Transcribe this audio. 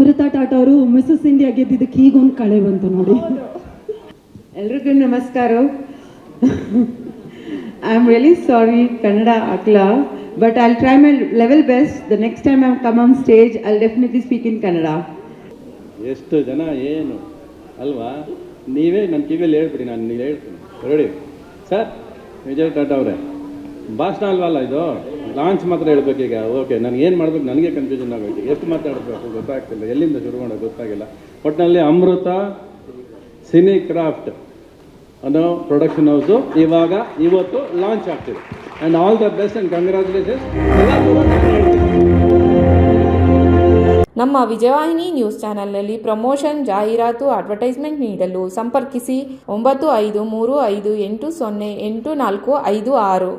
ಅಮೃತಾ ಟಾಟಾ ಅವರು Mrs India ಗೆದ್ದಿದ್ದಕ್ಕೆ ಈಗೊಂದು ಕಳೆ ಬಂತು ನೋಡಿ. ಎಲ್ರಿಗೂ ನಮಸ್ಕಾರ. I am really sorry Kannada ಆಗಲ್ಲ, but I try my level best. The next time I come on stage I definitely speak in Kannada. ಎಷ್ಟು ಜನ ಏನು ಅಲ್ವಾ, ನೀವೇ ನನ್ನ ಕಿವಿಯಲ್ಲಿ ಹೇಳ್ಬಿಡಿ, ನಾನು ನೀವು ಹೇಳ್ತೀನಿ. Ready sir? ವಿಜಯ್ ಟಾಟಾ ಅವರೇ, ಭಾಷಣ ಅಲ್ವಲ್ಲ ಇದು, ಲಾಂಚ್ ಮಾತ್ರ ಹೇಳ್ಬೇಕೀಗ. ಓಕೆ, ನನಗೆ ಏನು ಮಾಡ್ಬೇಕು ನನಗೆ ಕನ್ಫ್ಯೂಷನ್ ಆಗೋಯ್ತು. ಎಷ್ಟು ಮಾತಾಡಬೇಕು ಗೊತ್ತಾಗ್ತಿಲ್ಲ, ಎಲ್ಲಿಂದ ಶುರು ಮಾಡೋದು ಗೊತ್ತಾಗಿಲ್ಲ. ಒಟ್ಟಿನಲ್ಲಿ ಅಮೃತ ಸಿನಿಕ್ರಾಫ್ಟ್ ಅನ್ನೋ ಪ್ರೊಡಕ್ಷನ್ ಹೌಸು ಇವತ್ತು ಲಾಂಚ್ ಆಗ್ತಿದೆ. And all the best and congratulations. ನಮ್ಮ ವಿಜಯವಾಹಿನಿ ನ್ಯೂಸ್ ಚಾನೆಲ್ನಲ್ಲಿ ಪ್ರಮೋಷನ್, ಜಾಹೀರಾತು, ಅಡ್ವರ್ಟೈಸ್ಮೆಂಟ್ ನೀಡಲು ಸಂಪರ್ಕಿಸಿ 9535808456.